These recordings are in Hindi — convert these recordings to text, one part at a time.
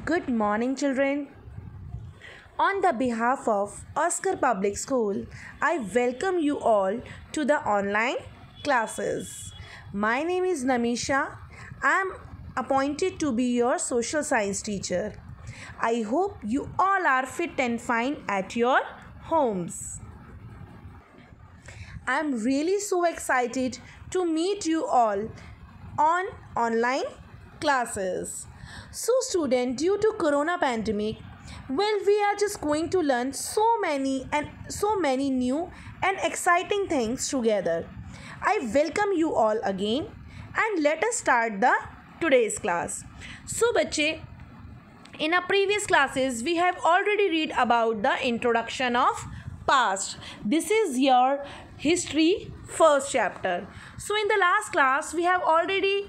Good morning, children. On the behalf of Oscar Public School, I welcome you all to the online classes. My name is Namisha. I am appointed to be your social science teacher. I hope you all are fit and fine at your homes. I am really so excited to meet you all on online classes. So student, due to corona pandemic, we are just going to learn so many new and exciting things together. I welcome you all again and let us start the today's class. So बच्चे, in our previous classes we have already read about the introduction of past. This is your history first chapter. So in the last class we have already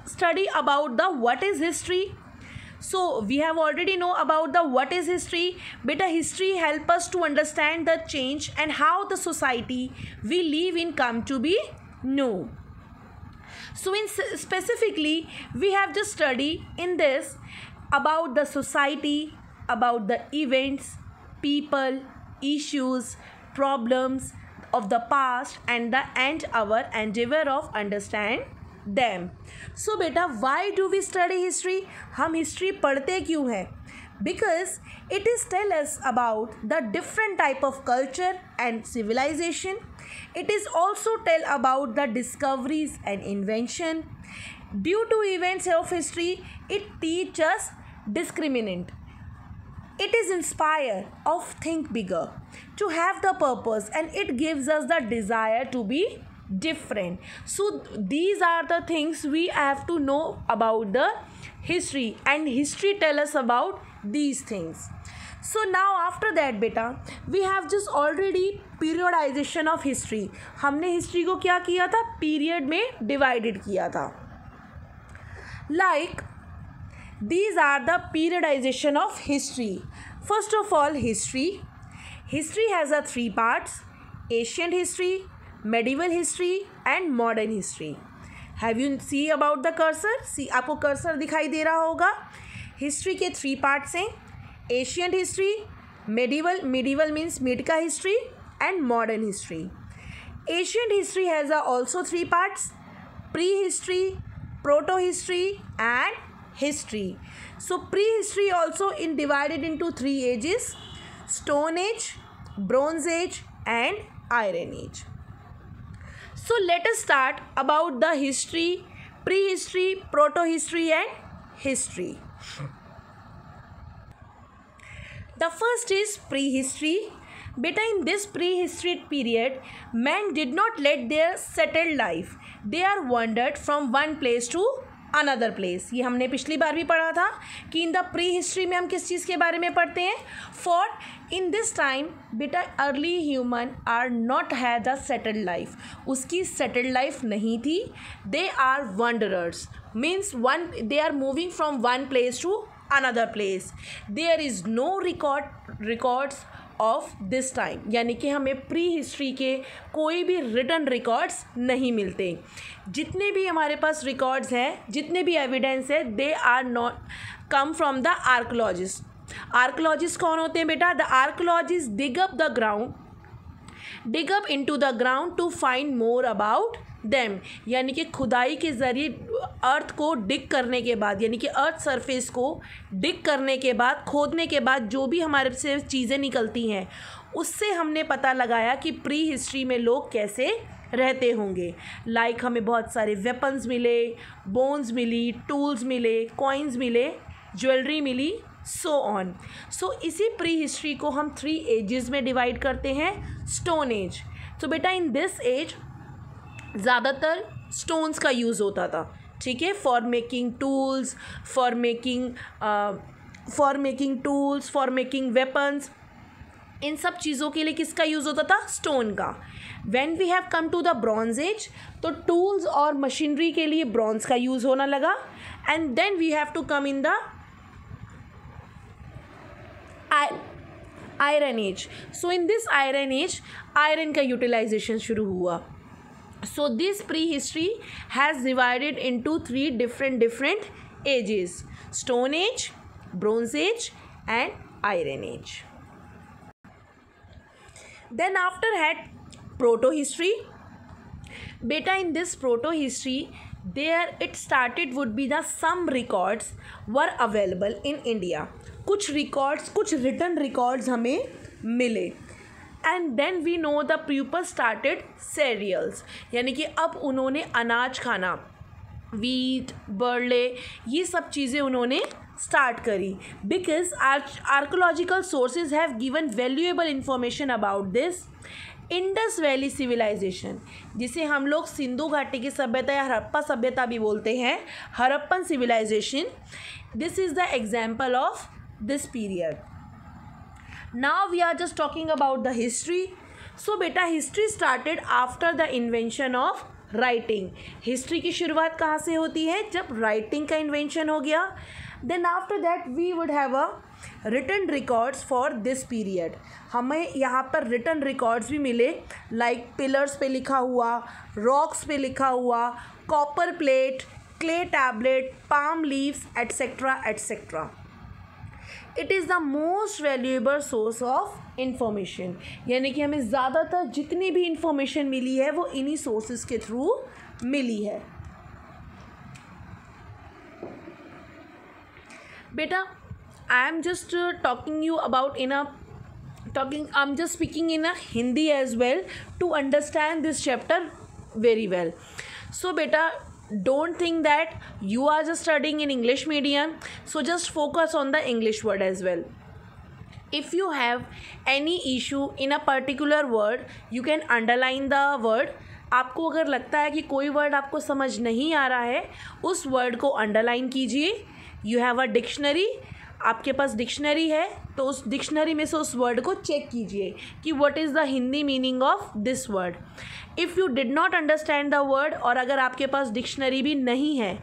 studied about the what is history. So we have already know about the what is history. Beta, history help us to understand the change and how the society we live in come to be new. So in specifically we have just studied in this about the society, about the events, people, issues, problems of the past and our endeavor of understand them. So beta, why do we study history? हम history पढ़ते क्यों हैं? Because it is tell us about the different type of culture and civilization. It is also tell about the discoveries and invention. Due to events of history, it teach us discriminant. It is inspire of think bigger, to have the purpose, and it gives us the desire to be different. So these are the things we have to know about the history, and history tell us about these things. So now after that beta, we have just already periodization of history. हमने history को क्या किया था? Period में divided किया था. Like these are the periodization of history. First of all, history. History has a three parts: ancient history, medieval history and modern history. Have you see about the cursor? See, आपको cursor दिखाई दे रहा होगा. History के three parts हैं: ancient history, medieval means mid का history and modern history. Ancient history has also three parts: prehistory, proto-history and history. So prehistory also divided into three ages: Stone Age, Bronze Age and Iron Age. So let us start about the history, prehistory, proto-history and history. The first is prehistory. Beta, in this prehistory period, man did not lead their settled life. They are wandered from one place to another place. ये हमने पिछली बार भी पढ़ा था कि इन द प्री हिस्ट्री में हम किस चीज़ के बारे में पढ़ते हैं. फॉर इन दिस टाइम बेटा early human are not had a settled life. उसकी सेटल्ड लाइफ नहीं थी. They are wanderers, means they are moving from one place to another place. There is no records of this time, यानी कि हमें प्री हिस्ट्री के कोई भी रिटन रिकॉर्ड्स नहीं मिलते. जितने भी हमारे पास रिकॉर्ड्स हैं, जितने भी एविडेंस है, they are not come from the archaeologist. Archaeologist कौन होते हैं बेटा? The archaeologist dig up into the ground to find more about them. यानी कि खुदाई के ज़रिए अर्थ को डिग करने के बाद, यानी कि अर्थ सरफेस को डिग करने के बाद, खोदने के बाद जो भी हमारे से चीज़ें निकलती हैं, उससे हमने पता लगाया कि प्री हिस्ट्री में लोग कैसे रहते होंगे. लाइक हमें बहुत सारे वेपन्स मिले, बोन्स मिली, टूल्स मिले, कॉइन्स मिले, ज्वेलरी मिली, सो ऑन. सो इसी प्री हिस्ट्री को हम थ्री एजेस में डिवाइड करते हैं. Stone age. तो बेटा इन दिस एज ज़्यादातर स्टोन्स का यूज़ होता था. ठीक है, for making tools, for making weapons, इन सब चीज़ों के लिए किसका यूज़ होता था? स्टोन का. When we have come to the bronze age, तो टूल्स और मशीनरी के लिए ब्रॉन्ज का यूज़ होना लगा. And then we have to come in the iron age. So in this iron age iron का यूटिलाइजेशन शुरू हुआ. So this prehistory has divided into three different ages: Stone Age, Bronze Age and Iron Age. Then after had proto-history. Beta, in this proto-history, there it started would be the some records were available in India. कुछ records, कुछ written records हमें मिले. And then we know the people started cereals, यानी कि अब उन्होंने अनाज खाना, वीट, बर्ले, ये सब चीज़ें उन्होंने स्टार्ट करी. Because archaeological sources have given valuable information about this. Indus valley civilisation, जिसे हम लोग सिंधु घाटी की सभ्यता या हड़प्पा सभ्यता भी बोलते हैं, Harappan civilisation, this is the example of this period. Now we are just talking about the history. So बेटा history started after the invention of writing. history की शुरुआत कहाँ से होती है? जब writing का invention हो गया. Then after that we would have a written records for this period. हमें यहाँ पर written records भी मिले, like pillars पे लिखा हुआ, rocks पे लिखा हुआ, copper plate, clay tablet, palm leaves, etc. etc. It is the most valuable source of information, यानी कि हमें ज़्यादातर जितनी भी इंफॉर्मेशन मिली है वो इन्हीं सोर्सेज के थ्रू मिली है. बेटा, I am just talking you about I am just speaking in a Hindi as well to understand this chapter very well. So beta, don't think that you are just studying in English medium, so just focus on the English word as well. If you have any issue in a particular word, you can underline the word. आपको अगर लगता है कि कोई वर्ड आपको समझ नहीं आ रहा है, उस वर्ड को अंडरलाइन कीजिए. यू हैव अ डिक्शनरी, आपके पास डिक्शनरी है तो उस डिक्शनरी में से उस वर्ड को चेक कीजिए कि what is the Hindi meaning of this word. If you did not understand the word, और अगर आपके पास डिक्शनरी भी नहीं है,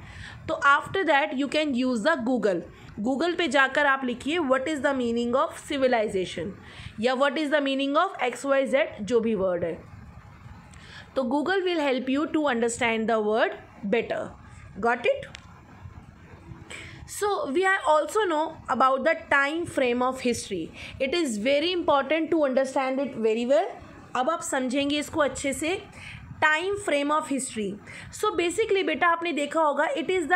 तो after that you can use the Google पे जाकर आप लिखिए what is the meaning of civilisation या what is the meaning of XYZ, जो भी वर्ड है. तो Google will help you to understand the word better. Got it? So we also know about the time frame of history. It is very important to understand it very well. अब आप समझेंगे इसको अच्छे से. Time frame of history. So basically बेटा आपने देखा होगा, it is the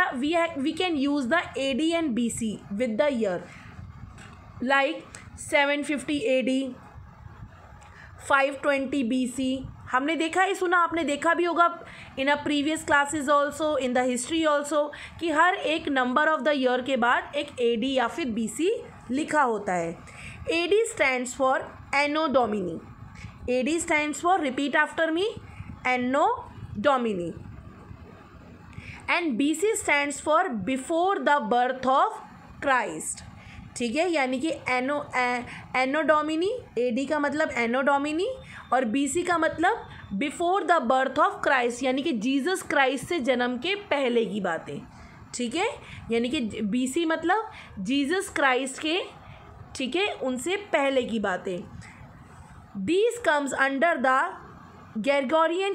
we can use the AD and BC with the year, like 750 AD, 520 BC. हमने देखा है, सुना, आपने देखा भी होगा in a previous classes also, in the history also, कि हर एक नंबर ऑफ द ईयर के बाद एक AD या फिर BC लिखा होता है. AD stands for anno domini. AD stands for, repeat after me, anno domini. And BC stands for before the birth of Christ. ठीक है, यानी कि एनो डोमिनी, AD का मतलब एनो डोमिनी और BC का मतलब before the birth of Christ, यानी कि जीसस क्राइस्ट से जन्म के पहले की बातें. ठीक है, यानी कि BC मतलब जीसस क्राइस्ट के, ठीक है, उनसे पहले की बातें. These comes under the Gregorian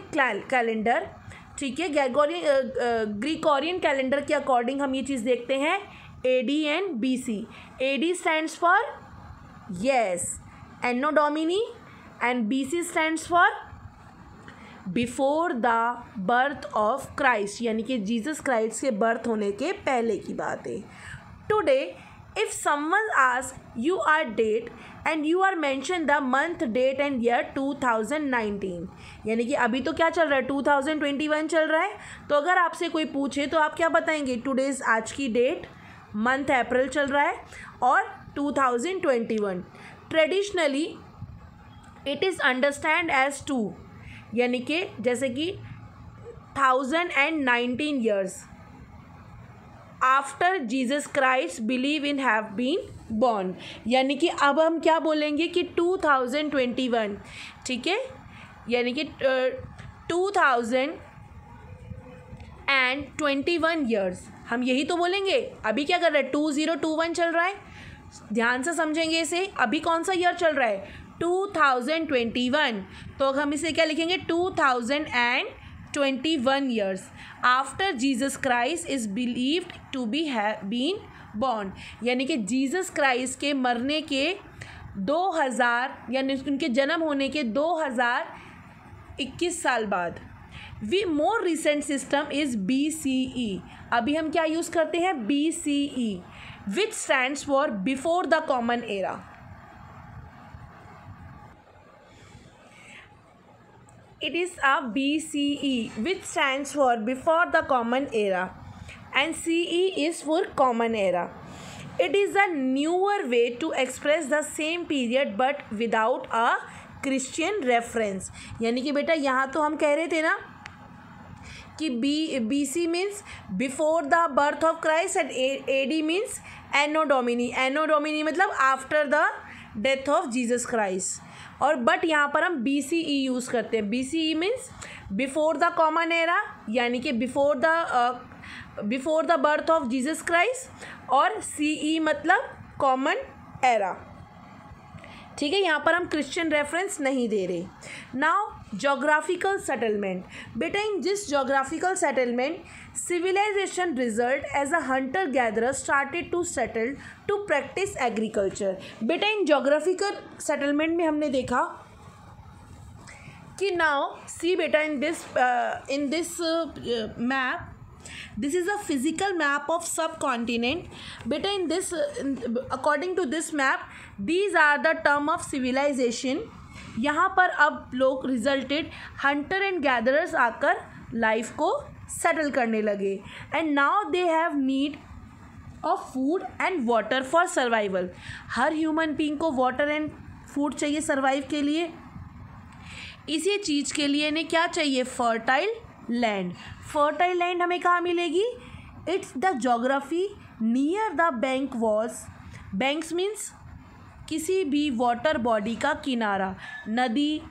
calendar. ठीक है, ग्रीकोरियन कैलेंडर के अकॉर्डिंग हम ये चीज़ देखते हैं, AD and BC. AD stands for yes anno domini and BC stands for before the birth of Christ, यानी कि जीसस क्राइस्ट के बर्थ होने के पहले की बात है. Today if someone ask you are date and you are mention the month, date and year 2019, यानी कि अभी तो क्या चल रहा है, 2021 चल रहा है. तो अगर आपसे कोई पूछे तो आप क्या बताएंगे? टुडेज, आज की डेट, मंथ अप्रैल चल रहा है, और 2021. Traditionally it is understand as 2, यानी कि जैसे कि 1019 years after Jesus Christ believe in have been born, यानी कि अब हम क्या बोलेंगे कि 2021. ठीक है, यानी कि 2021 ईयर्स, हम यही तो बोलेंगे. अभी क्या कर रहे हैं, 2021 चल रहा है, ध्यान से समझेंगे इसे. अभी कौन सा ईयर चल रहा है, 2021, तो हम इसे क्या लिखेंगे, 2021 years after Jesus Christ is believed to be been born, यानी कि जीसस क्राइस्ट के मरने के 2000 यानी उनके जन्म होने के 2021 साल बाद। We more recent system is BCE। अभी हम क्या यूज़ करते हैं? BCE, which stands for before the common era. It is a BCE, which stands for before the common era, and CE is for common era. It is a newer way to express the same period but without a Christian reference। यानी कि बेटा यहाँ तो हम कह रहे थे ना कि BC means before the birth of Christ and AD means anno domini मतलब after the death of Jesus Christ. और बट यहाँ पर हम BCE यूज़ करते हैं। BCE means before the common era, यानी कि before the birth of Jesus Christ, और CE मतलब कॉमन एरा। ठीक है, यहाँ पर हम क्रिश्चियन रेफरेंस नहीं दे रहे। Now geographical settlement. बेटा in this geographical settlement civilization result as a hunter gatherer started to settle to practice agriculture। बेटा इन जोग्राफिकल सेटलमेंट में हमने देखा कि नाउ सी बेटा in this map, this is a physical map of subcontinent। बेटा in this according to this map these are the term of civilization। यहाँ पर अब लोग रिजल्टेड हंटर एंड गैदरर्स आकर लाइफ को सेटल करने लगे, and now they have need of food and water for survival. Her human being को वाटर एंड फूड चाहिए सर्वाइव के लिए। इसी चीज़ के लिए इन्हें क्या चाहिए? Fertile land. फर्टाइल लैंड हमें कहाँ मिलेगी? It's the geography near the bank was. Banks means किसी भी वाटर बॉडी का किनारा, नदी,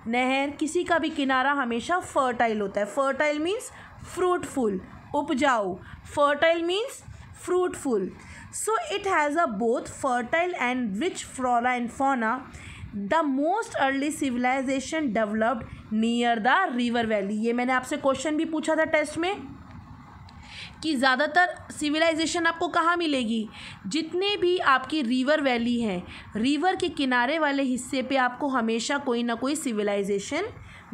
नहर, किसी का भी किनारा हमेशा फर्टाइल होता है। फर्टाइल मीन्स फ्रूटफुल, उपजाऊ। Fertile means fruitful. So it has a both fertile and rich flora and fauna. The most early civilisation developed near the river valley. ये मैंने आपसे क्वेश्चन भी पूछा था टेस्ट में कि ज़्यादातर सिविलाइजेशन आपको कहाँ मिलेगी? जितने भी आपकी रिवर वैली हैं, रिवर के किनारे वाले हिस्से पे आपको हमेशा कोई ना कोई सिविलाइजेशन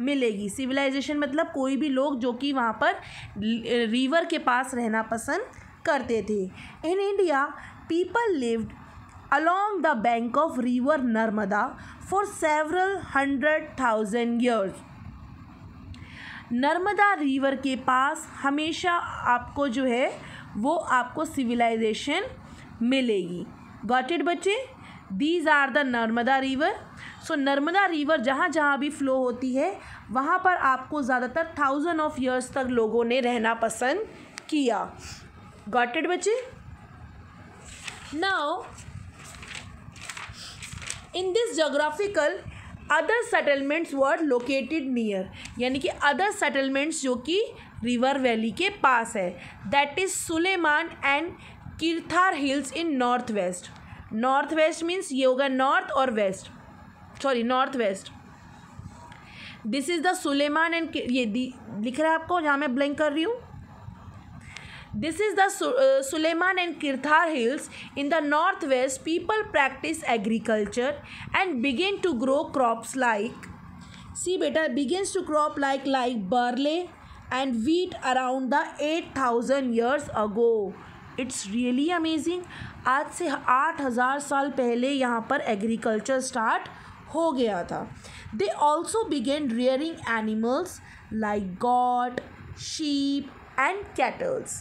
मिलेगी। सिविलाइजेशन मतलब कोई भी लोग जो कि वहाँ पर रिवर के पास रहना पसंद करते थे। In India people lived along the bank of river Narmada for several 100,000 years। Narmada river के पास हमेशा आपको जो है वो आपको सिविलाइजेशन मिलेगी। गॉट इट बच्चे? These are the Narmada river. सो नर्मदा रिवर जहाँ जहाँ भी फ्लो होती है वहाँ पर आपको ज़्यादातर 1000 ऑफ ईयर्स तक लोगों ने रहना पसंद किया। गॉट इट बच्चे? Now in this geographical other settlements were located near, यानी कि अदर सेटलमेंट्स जो कि रिवर वैली के पास है, that is Sulaiman and Kirthar hills in north west. North west means ये होगा नॉर्थ और west, sorry north west. This is the Sulaiman and, ये लिख रहा है आपको जहाँ मैं ब्लैंक कर रही हूँ। This is the Suleiman and Kirthar hills in the northwest. People practice agriculture and begin to grow crops like, see beta, begins to crop like barley and wheat around the 8,000 years ago. It's really amazing। आज से 8,000 साल पहले यहाँ पर एग्रीकल्चर स्टार्ट हो गया था। They also began rearing animals like goat, sheep and kettles.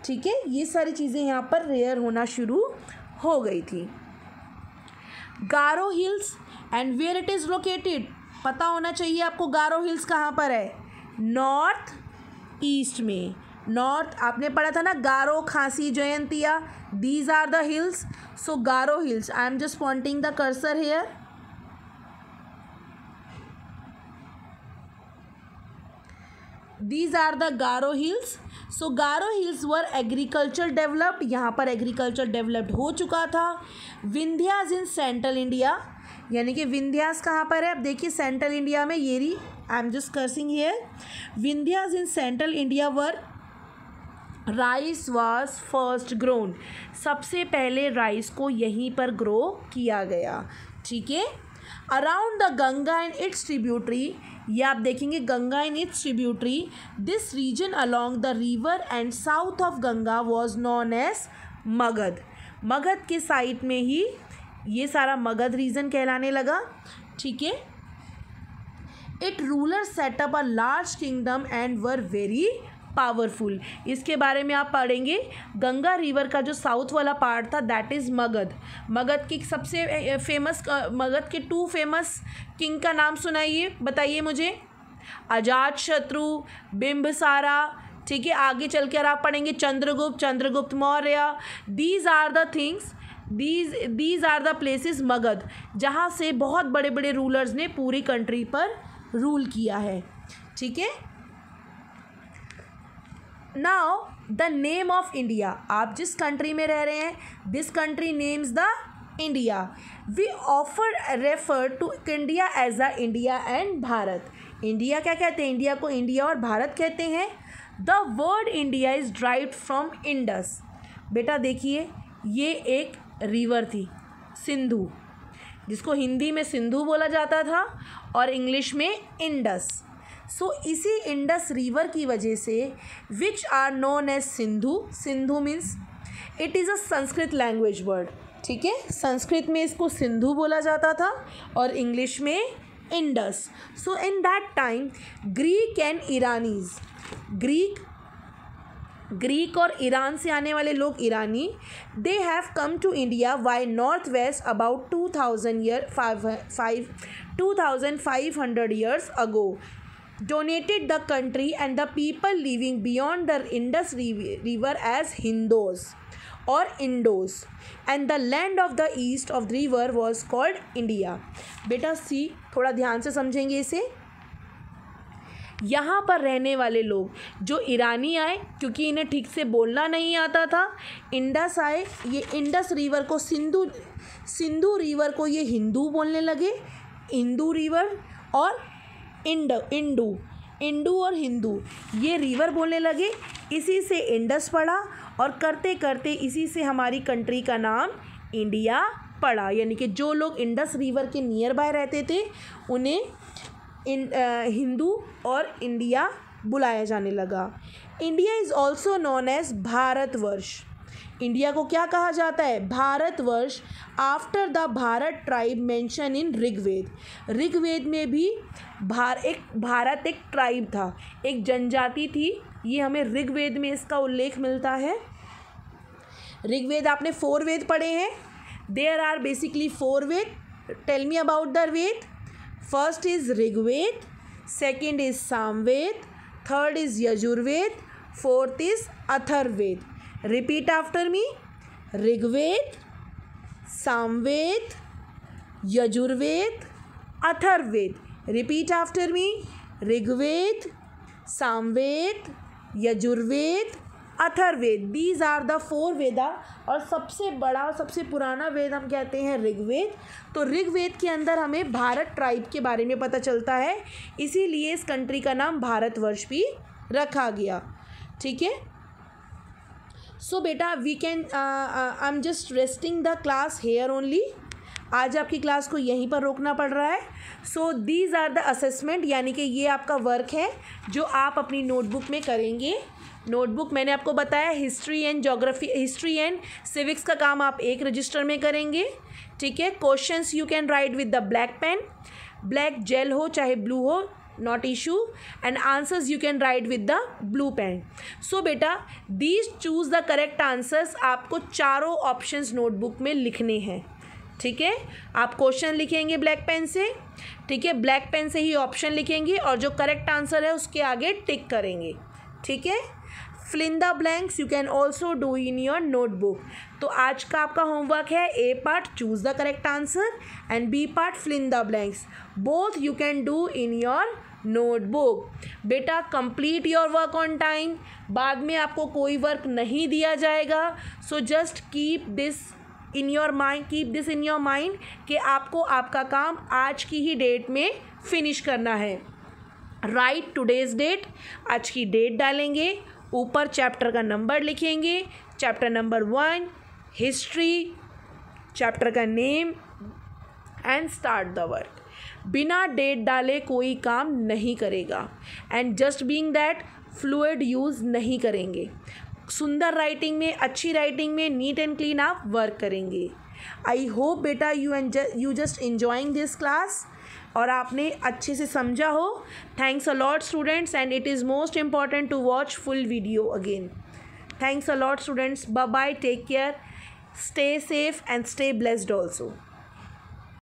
ठीक है, ये सारी चीज़ें यहाँ पर रेयर होना शुरू हो गई थी। Garo hills and where it is located, पता होना चाहिए आपको गारो हिल्स कहाँ पर है? नॉर्थ ईस्ट में। नॉर्थ आपने पढ़ा था ना, Garo, Khasi, Jaintia, these are the hills. So Garo hills, I am just pointing the cursor here. These are the Garo hills। So Garo hills were agriculture developed, यहाँ पर एग्रीकल्चर डेवलप्ड हो चुका था। विंध्यास इन सेंट्रल इंडिया, यानी कि विंध्यास कहाँ पर है? अब देखिए सेंट्रल इंडिया में, ये रही, आई am just cursing here. Vindhyas in central India were rice was first grown, सबसे पहले राइस को यहीं पर ग्रो किया गया। ठीक है। Around the Ganga and its tributary, ये आप देखेंगे Ganga and its tributary, this region along the river and south of Ganga was known as Magadh. Magadh के साइड में ही ये सारा मगध रीजन कहलाने लगा। ठीक है। It ruler setup a large kingdom and were very powerful, इसके बारे में आप पढ़ेंगे। गंगा रिवर का जो साउथ वाला पार्ट था दैट इज़ मगध। मगध की सबसे फेमस, मगध के 2 फेमस किंग का नाम सुनाइए, बताइए मुझे। अजात शत्रु, बिंबिसारा। ठीक है। आगे चल कर आप पढ़ेंगे Chandragupta, Chandragupta Maurya. These are the things, these are the places Magadh, जहाँ से बहुत बड़े बड़े रूलर्स ने पूरी कंट्री पर रूल किया है। ठीक है। Now the name of India, आप जिस कंट्री में रह रहे हैं, this country names the India. We ऑफर refer to India as the India and Bharat. India क्या कहते हैं? इंडिया को इंडिया और भारत कहते हैं। The word India is derived from Indus. बेटा देखिए, ये एक रिवर थी सिंधु, जिसको हिंदी में सिंधु बोला जाता था और इंग्लिश में इंडस। सो इसी इंडस रिवर की वजह से which are known as Sindhu, Sindhu means it is a Sanskrit language word. ठीक है। संस्कृत में इसको सिंधु बोला जाता था और इंग्लिश में Indus. So in that time Greek and Iranians, Greek और ईरान से आने वाले लोग ईरानी, they have come to India via north west about 2500 years ago, donated the country and the people living beyond the Indus river as Hindus or Indos, and the land of the east of the river was called India. बेटा सी, थोड़ा ध्यान से समझेंगे इसे। यहाँ पर रहने वाले लोग जो ईरानी आए, क्योंकि इन्हें ठीक से बोलना नहीं आता था, इंडस आए, ये इंडस रिवर को सिंधु रिवर को ये हिंदू बोलने लगे, हिंदू रिवर, और इंडू और हिंदू ये रिवर बोलने लगे। इसी से इंडस पड़ा और करते करते इसी से हमारी कंट्री का नाम इंडिया पड़ा। यानी कि जो लोग इंडस रिवर के नियर बाय रहते थे उन्हें हिंदू और इंडिया बुलाया जाने लगा। India is also known as Bharatvarsh. India को क्या कहा जाता है? Bharatvarsh. After the Bharat tribe mention in Rigveda, Rigveda में भी भारत एक ट्राइब था, एक जनजाति थी। ये हमें ऋग्वेद में इसका उल्लेख मिलता है। ऋग्वेद आपने 4 वेद पढ़े हैं। There are basically 4 Veda. Tell me about the Veda. First is Rigveda, second is Samaveda, third is Yajurveda, fourth is Atharvaveda. Repeat after me. Rigveda, Samaveda, Yajurveda, Atharvaveda. Repeat after me. Rigveda, Samaveda, Yajurveda, Atharvaveda. These are the 4 Veda. और सबसे बड़ा, सबसे पुराना वेद हम कहते हैं ऋग्वेद। तो ऋग्वेद के अंदर हमें भारत ट्राइब के बारे में पता चलता है, इसीलिए इस कंट्री का नाम भारतवर्ष भी रखा गया। ठीक है। सो बेटा we can, I am just resting the class here only. आज आपकी क्लास को यहीं पर रोकना पड़ रहा है। So these are the assessment, यानी कि ये आपका वर्क है जो आप अपनी नोटबुक में करेंगे। नोटबुक मैंने आपको बताया, history and geography, history and civics का काम आप एक रजिस्टर में करेंगे। ठीक है। Questions you can write with the black pen, black gel हो चाहे ब्लू हो, not issue, and answers you can write with the blue pen. So बेटा these choose the correct answers. आपको चारों ऑप्शंस नोटबुक में लिखने हैं। ठीक है। आप क्वेश्चन लिखेंगे ब्लैक पेन से। ठीक है। ब्लैक पेन से ही ऑप्शन लिखेंगे और जो करेक्ट आंसर है उसके आगे टिक करेंगे। ठीक है। fill in the blanks you can also do in your notebook। तो आज का आपका होमवर्क है A part choose the correct answer and B part fill in the blanks। Both you can do in your notebook. बेटा complete your work on time. बाद में आपको कोई वर्क नहीं दिया जाएगा। So just keep this in your mind कि आपको आपका काम आज की ही डेट में फिनिश करना है। राइट टुडेज डेट, आज की डेट डालेंगे, ऊपर चैप्टर का नंबर लिखेंगे, चैप्टर नंबर 1 हिस्ट्री, चैप्टर का name and start the work. बिना डेट डाले कोई काम नहीं करेगा and just being that fluid use नहीं करेंगे। सुंदर राइटिंग में, अच्छी राइटिंग में नीट एंड क्लीन आप वर्क करेंगे। आई होप बेटा you just enjoying this class और आपने अच्छे से समझा हो। Thanks a lot students and it is most important to watch full video again. Thanks a lot students. Bye bye. Take care. Stay safe and stay blessed also.